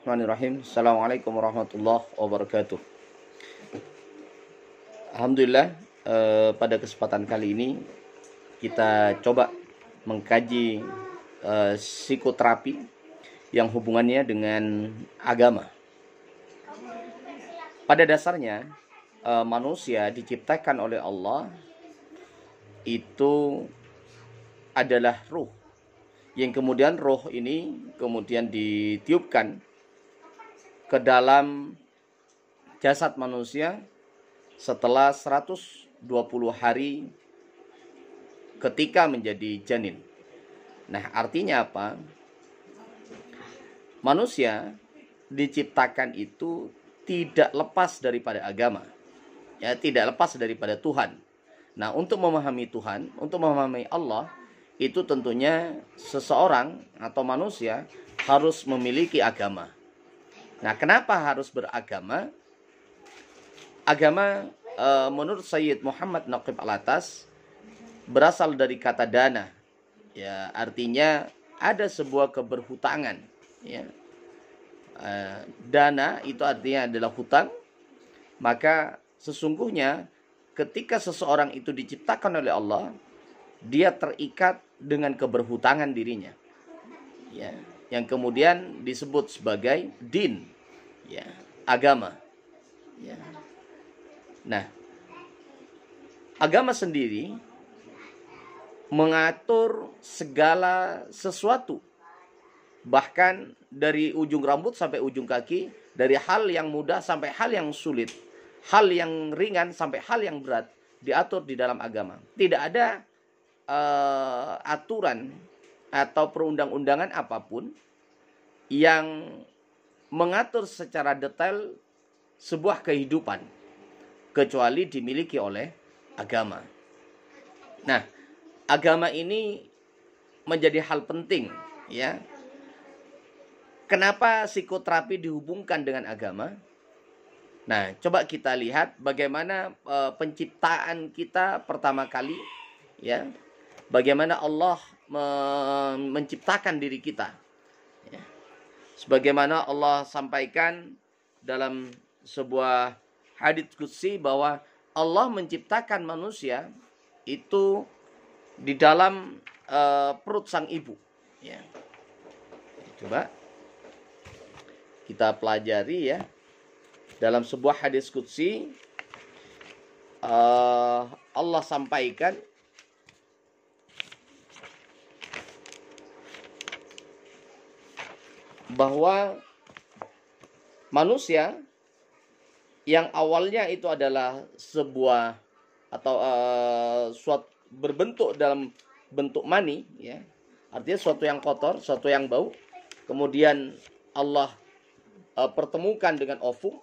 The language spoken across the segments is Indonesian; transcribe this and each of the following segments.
Bismillahirrahmanirrahim. Assalamualaikum warahmatullahi wabarakatuh. Alhamdulillah, pada kesempatan kali ini kita coba mengkaji psikoterapi yang hubungannya dengan agama. Pada dasarnya manusia diciptakan oleh Allah itu adalah ruh, yang kemudian roh ini kemudian ditiupkan ke dalam jasad manusia setelah 120 hari ketika menjadi janin. Nah, artinya apa? Manusia diciptakan itu tidak lepas daripada agama. Ya, tidak lepas daripada Tuhan. Nah, untuk memahami Tuhan, untuk memahami Allah, itu tentunya seseorang atau manusia harus memiliki agama. Nah, kenapa harus beragama? Agama menurut Sayyid Muhammad Naqib Al-Atas berasal dari kata dana. Ya, artinya ada sebuah keberhutangan. Ya. Dana itu artinya adalah hutang. Maka sesungguhnya ketika seseorang itu diciptakan oleh Allah, dia terikat dengan keberhutangan dirinya. Ya, yang kemudian disebut sebagai din, ya, agama. Ya. Nah, agama sendiri mengatur segala sesuatu, bahkan dari ujung rambut sampai ujung kaki, dari hal yang mudah sampai hal yang sulit, hal yang ringan sampai hal yang berat, diatur di dalam agama. Tidak ada aturan atau perundang-undangan apapun yang mengatur secara detail sebuah kehidupan kecuali dimiliki oleh agama. Nah, agama ini menjadi hal penting, ya. Kenapa psikoterapi dihubungkan dengan agama? Nah, coba kita lihat bagaimana penciptaan kita pertama kali, ya. Bagaimana Allah menciptakan diri kita. Ya. Sebagaimana Allah sampaikan dalam sebuah hadits qudsi bahwa Allah menciptakan manusia itu di dalam perut sang ibu. Ya. Coba kita pelajari, ya. Dalam sebuah hadits qudsi Allah sampaikan bahwa manusia yang awalnya itu adalah sebuah atau suatu berbentuk dalam bentuk mani, ya, artinya suatu yang kotor, suatu yang bau, kemudian Allah pertemukan dengan ovum,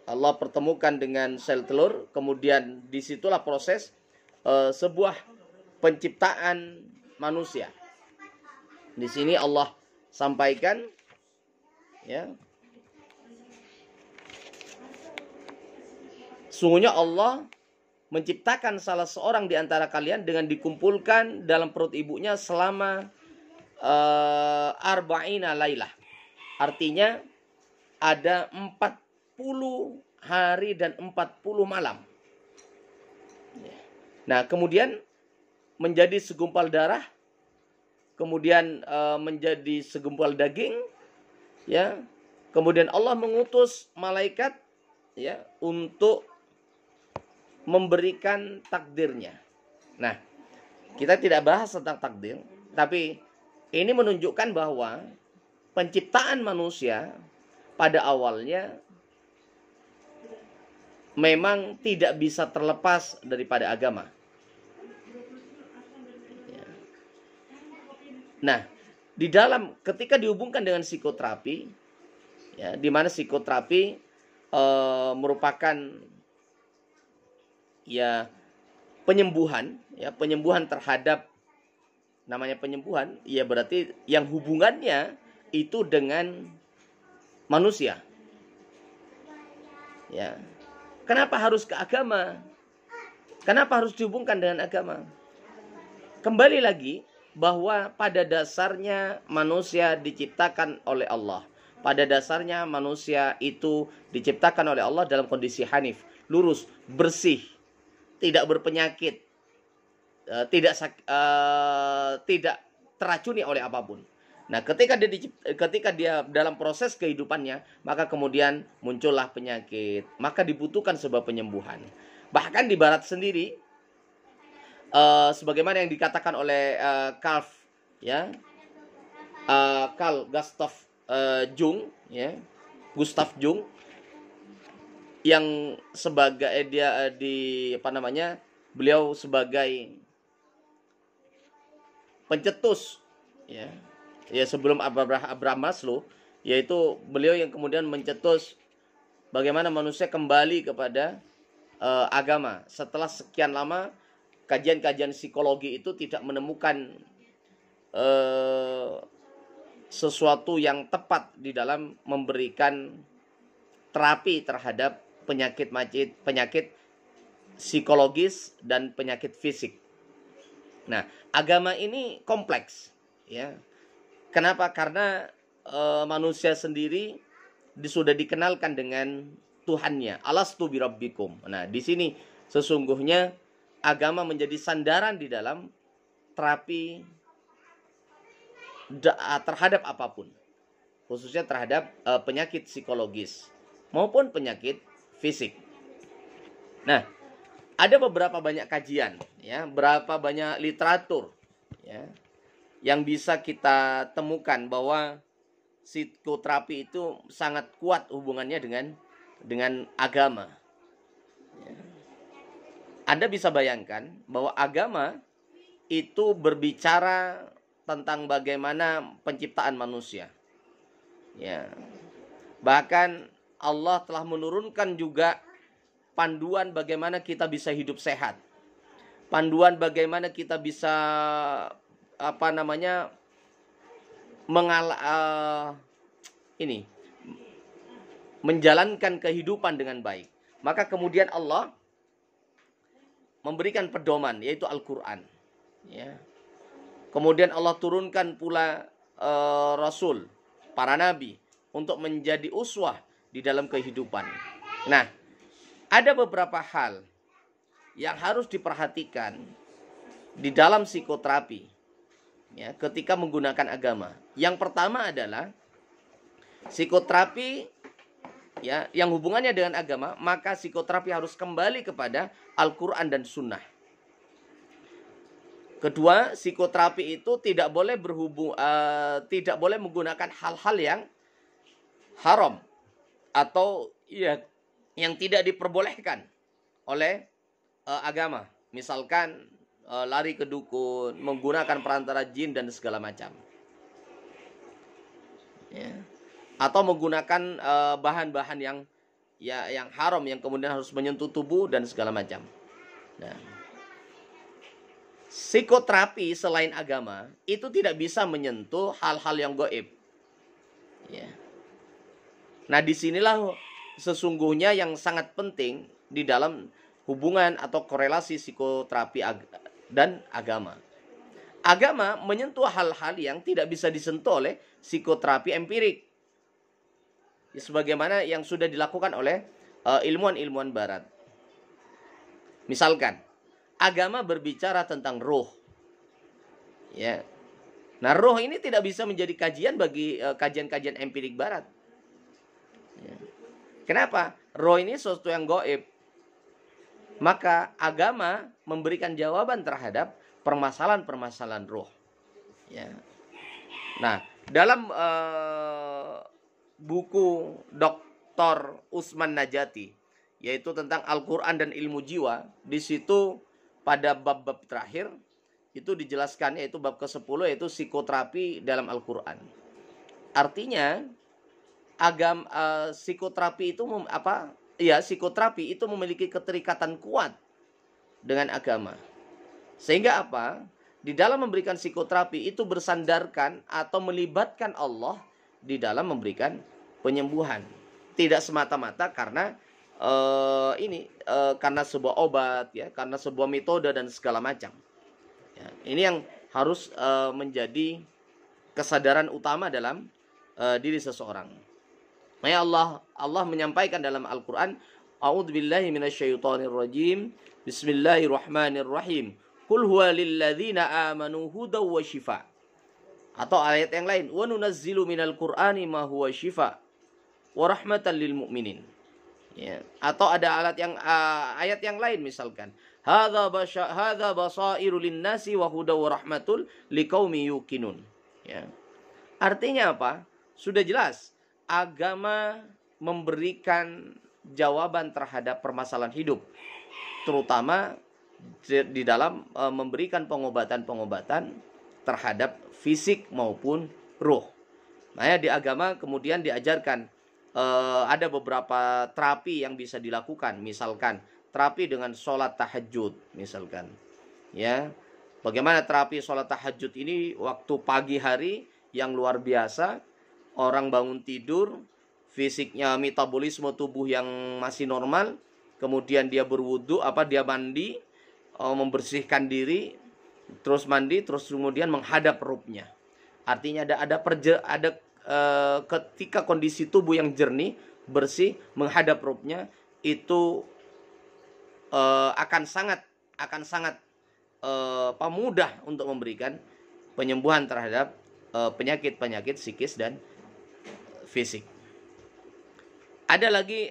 Allah pertemukan dengan sel telur, kemudian disitulah proses sebuah penciptaan manusia. Di sini Allah sampaikan, ya, sungguhnya Allah menciptakan salah seorang di antara kalian dengan dikumpulkan dalam perut ibunya selama arba'ina lailah. Artinya ada 40 hari dan 40 malam. Nah, kemudian menjadi segumpal darah, kemudian menjadi segumpal daging, ya. Kemudian Allah mengutus malaikat, ya, untuk memberikan takdirnya. Nah, kita tidak bahas tentang takdir, tapi ini menunjukkan bahwa penciptaan manusia pada awalnya memang tidak bisa terlepas daripada agama. Nah, di dalam ketika dihubungkan dengan psikoterapi, ya, di mana psikoterapi merupakan, ya, penyembuhan, ya, penyembuhan terhadap, namanya penyembuhan, ya berarti yang hubungannya itu dengan manusia. Ya. Kenapa harus ke agama? Kenapa harus dihubungkan dengan agama? Kembali lagi bahwa pada dasarnya manusia diciptakan oleh Allah pada dasarnya manusia itu diciptakan oleh Allah dalam kondisi hanif, lurus, bersih, tidak berpenyakit, tidak teracuni oleh apapun. Nah, ketika dia dalam proses kehidupannya, maka kemudian muncullah penyakit, maka dibutuhkan sebuah penyembuhan. Bahkan di barat sendiri, sebagaimana yang dikatakan oleh Carl Gustav Jung, ya, Gustav Jung, yang sebagai beliau sebagai pencetus, ya sebelum Abraham Maslow, yaitu beliau yang kemudian mencetus bagaimana manusia kembali kepada agama setelah sekian lama kajian-kajian psikologi itu tidak menemukan sesuatu yang tepat di dalam memberikan terapi terhadap penyakit psikologis dan penyakit fisik. Nah, agama ini kompleks, ya. Kenapa? Karena manusia sendiri sudah dikenalkan dengan Tuhannya. Alastu birabbikum. Nah, di sini sesungguhnya agama menjadi sandaran di dalam terapi terhadap apapun, khususnya terhadap penyakit psikologis maupun penyakit fisik. Nah, ada beberapa banyak kajian, ya, berapa banyak literatur, ya, yang bisa kita temukan bahwa psikoterapi itu sangat kuat hubungannya dengan agama. Ya. Anda bisa bayangkan bahwa agama itu berbicara tentang bagaimana penciptaan manusia. Ya. Bahkan Allah telah menurunkan juga panduan bagaimana kita bisa hidup sehat. Panduan bagaimana kita bisa menjalankan kehidupan dengan baik. Maka kemudian Allah memberikan pedoman, yaitu Al-Quran. Ya. Kemudian Allah turunkan pula Rasul, para Nabi, untuk menjadi uswah di dalam kehidupan. Nah, ada beberapa hal yang harus diperhatikan di dalam psikoterapi, ya, ketika menggunakan agama. Yang pertama adalah psikoterapi, ya, yang hubungannya dengan agama, maka psikoterapi harus kembali kepada Al-Quran dan Sunnah. Kedua, psikoterapi itu tidak boleh menggunakan hal-hal yang haram atau yang tidak diperbolehkan oleh agama. Misalkan lari ke dukun, menggunakan perantara jin dan segala macam. Ya. Atau menggunakan bahan-bahan yang haram yang kemudian harus menyentuh tubuh dan segala macam. Nah, psikoterapi selain agama itu tidak bisa menyentuh hal-hal yang gaib. Ya. Nah, disinilah sesungguhnya yang sangat penting di dalam hubungan atau korelasi psikoterapi dan agama. Agama menyentuh hal-hal yang tidak bisa disentuh oleh psikoterapi empirik, ya, sebagaimana yang sudah dilakukan oleh ilmuwan-ilmuwan barat. Misalkan agama berbicara tentang roh, ya. Nah, roh ini tidak bisa menjadi kajian bagi kajian-kajian empirik barat. Ya. Kenapa? Roh ini sesuatu yang gaib. Maka agama memberikan jawaban terhadap permasalahan-permasalahan roh. Ya. Nah, dalam buku Dr. Usman Najati, yaitu tentang Al-Quran dan ilmu jiwa, di situ pada bab-bab terakhir itu dijelaskan, yaitu bab ke-10, yaitu psikoterapi dalam Al-Quran. Artinya psikoterapi itu memiliki keterikatan kuat dengan agama. Sehingga apa? Di dalam memberikan psikoterapi itu bersandarkan atau melibatkan Allah di dalam memberikan penyembuhan. Tidak semata-mata karena karena sebuah obat, ya, karena sebuah metode dan segala macam. Ya, ini yang harus menjadi kesadaran utama dalam diri seseorang. Makanya Allah menyampaikan dalam Al-Qur'an, A'udzubillahi minasyaitonirrajim. Bismillahirrahmanirrahim. Qul huwa lilladzina amanu hudaw wa shifa. Atau ayat yang lain, wa nunazzilu minal Qur'ani ma huwa shifa wa rahmatan lil mu'minin. Ya. Atau ada ayat yang lain misalkan, hadza basairu linnasi wa hudaw wa rahmatul liqaumi yuqinun. Ya. Artinya apa? Sudah jelas, agama memberikan jawaban terhadap permasalahan hidup, terutama di dalam memberikan pengobatan-pengobatan terhadap fisik maupun ruh. Nah, di agama kemudian diajarkan ada beberapa terapi yang bisa dilakukan, misalkan terapi dengan sholat tahajud, misalkan, ya. Bagaimana terapi sholat tahajud ini waktu pagi hari yang luar biasa, orang bangun tidur, fisiknya metabolisme tubuh yang masih normal, kemudian dia berwudu, dia mandi, membersihkan diri, terus mandi, terus kemudian menghadap ruknya. Artinya ada ketika kondisi tubuh yang jernih, bersih, menghadap ruknya, itu akan sangat mudah untuk memberikan penyembuhan terhadap penyakit-penyakit psikis dan fisik. Ada lagi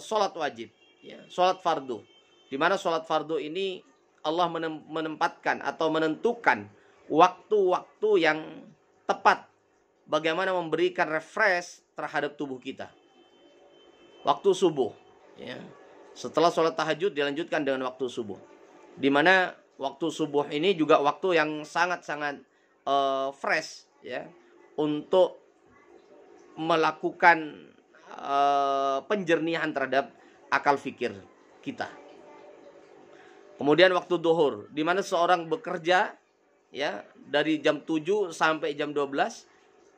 sholat wajib, ya, sholat fardu. Di mana sholat fardu ini Allah menempatkan atau menentukan waktu-waktu yang tepat bagaimana memberikan refresh terhadap tubuh kita. Waktu subuh, ya. Setelah sholat tahajud dilanjutkan dengan waktu subuh. Di mana waktu subuh ini juga waktu yang sangat-sangat fresh, ya, untuk melakukan penjernihan terhadap akal fikir kita. Kemudian waktu duhur, di mana seorang bekerja, ya, dari jam 7 sampai jam 12,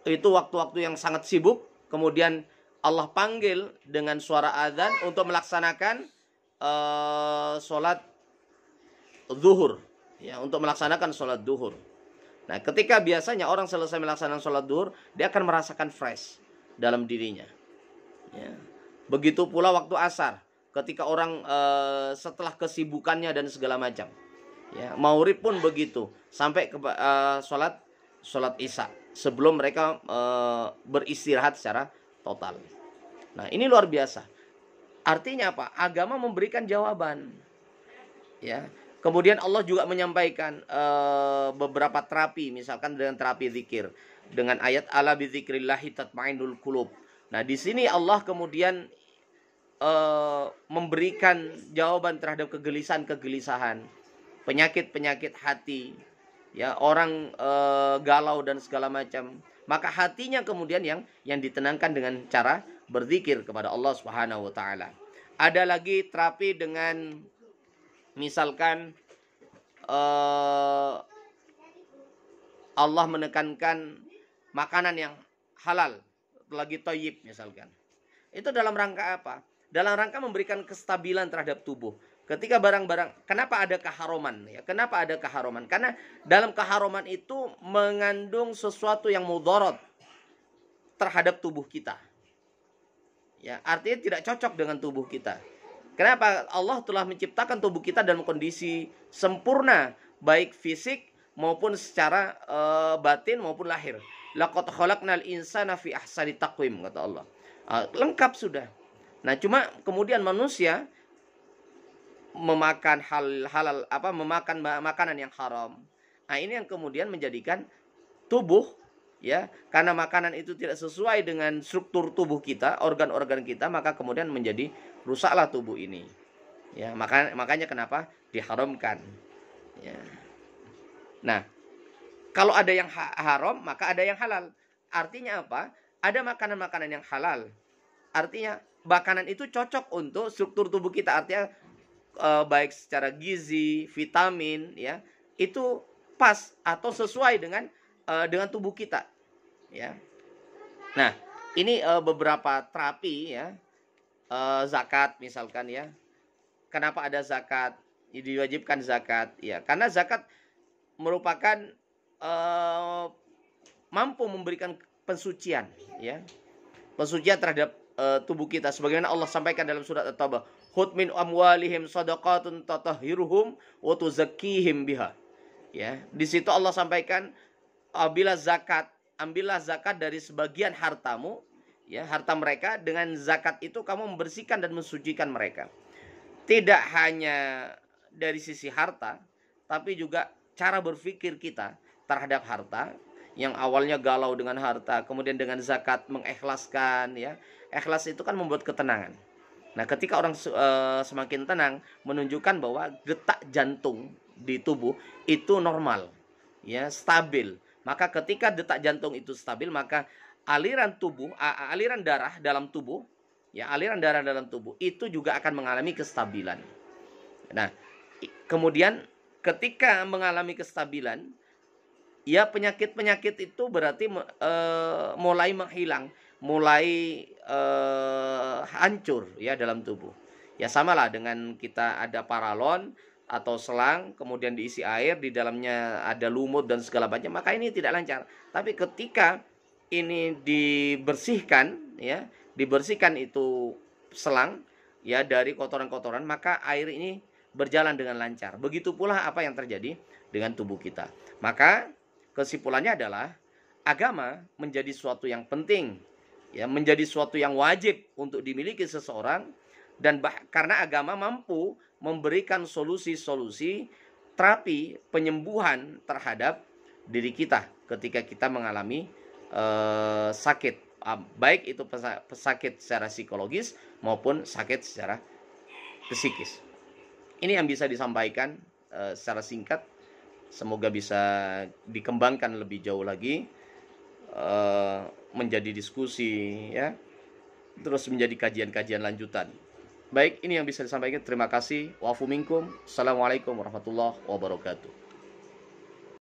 itu waktu-waktu yang sangat sibuk. Kemudian Allah panggil dengan suara azan untuk melaksanakan sholat zuhur, ya, untuk melaksanakan sholat zuhur. Nah, ketika biasanya orang selesai melaksanakan sholat zuhur, dia akan merasakan fresh dalam dirinya, ya. Begitu pula waktu asar, ketika orang setelah kesibukannya dan segala macam, ya. Maghrib pun begitu, sampai ke sholat isya, sebelum mereka beristirahat secara total. Nah, ini luar biasa. Artinya apa? Agama memberikan jawaban, ya. Kemudian Allah juga menyampaikan beberapa terapi, misalkan dengan terapi zikir, dengan ayat ala bizikrillahi tatmainnul qulub. Nah, di sini Allah kemudian memberikan jawaban terhadap kegelisahan, penyakit-penyakit hati, ya, orang galau dan segala macam. Maka hatinya kemudian yang ditenangkan dengan cara berzikir kepada Allah Subhanahu wa taala. Ada lagi terapi dengan misalkan Allah menekankan makanan yang halal, lagi thayyib misalkan. Itu dalam rangka apa? Dalam rangka memberikan kestabilan terhadap tubuh. Ketika barang-barang, kenapa ada keharuman? Ya, kenapa ada keharuman? Karena dalam keharuman itu mengandung sesuatu yang mudarat terhadap tubuh kita. Ya, artinya tidak cocok dengan tubuh kita. Kenapa? Allah telah menciptakan tubuh kita dalam kondisi sempurna, baik fisik maupun secara batin maupun lahir. Laqad khalaqnal insana fi ahsani taqwim, kata Allah. Lengkap sudah. Nah, cuma kemudian manusia memakan memakan makanan yang haram. Nah, ini yang kemudian menjadikan tubuh, ya, karena makanan itu tidak sesuai dengan struktur tubuh kita, organ-organ kita, maka kemudian menjadi rusaklah tubuh ini. Ya, makanya kenapa diharamkan. Ya. Nah, kalau ada yang haram, maka ada yang halal. Artinya apa? Ada makanan-makanan yang halal. Artinya makanan itu cocok untuk struktur tubuh kita. Artinya baik secara gizi, vitamin, ya, itu pas atau sesuai dengan tubuh kita, ya. Nah, ini beberapa terapi, ya. Zakat misalkan, ya. Kenapa ada zakat? Diwajibkan zakat, ya. Karena zakat merupakan mampu memberikan pensucian, ya. pensucian terhadap tubuh kita, sebagaimana Allah sampaikan dalam surat At-Taubah, "Khudh min amwalihim shadaqatun tatahhiruhum wa tuzakkihim biha." Ya, di situ Allah sampaikan, ambillah zakat dari sebagian hartamu, ya, harta mereka, dengan zakat itu kamu membersihkan dan mensucikan mereka. Tidak hanya dari sisi harta, tapi juga cara berpikir kita terhadap harta. Yang awalnya galau dengan harta, kemudian dengan zakat mengikhlaskan, ya. Ikhlas itu kan membuat ketenangan. Nah, ketika orang semakin tenang, menunjukkan bahwa detak jantung di tubuh itu normal, ya, stabil. Maka ketika detak jantung itu stabil, maka aliran darah dalam tubuh, ya, aliran darah dalam tubuh itu juga akan mengalami kestabilan. Nah, kemudian ketika mengalami kestabilan, ya, penyakit-penyakit itu berarti mulai menghilang, mulai hancur, ya, dalam tubuh. Ya, samalah dengan kita ada paralon atau selang, kemudian diisi air, di dalamnya ada lumut dan segala macam, maka ini tidak lancar. Tapi ketika ini dibersihkan, ya, dibersihkan itu selang, ya, dari kotoran-kotoran, maka air ini berjalan dengan lancar. Begitu pula apa yang terjadi dengan tubuh kita. Maka kesimpulannya adalah agama menjadi suatu yang penting, ya, menjadi suatu yang wajib untuk dimiliki seseorang, dan karena agama mampu memberikan solusi-solusi terapi penyembuhan terhadap diri kita ketika kita mengalami sakit, baik itu sakit secara psikologis maupun sakit secara psikis. Ini yang bisa disampaikan secara singkat. Semoga bisa dikembangkan lebih jauh lagi, menjadi diskusi, ya, terus menjadi kajian-kajian lanjutan. Baik, ini yang bisa disampaikan. Terima kasih. Wa'afu minkum. Assalamualaikum warahmatullahi wabarakatuh.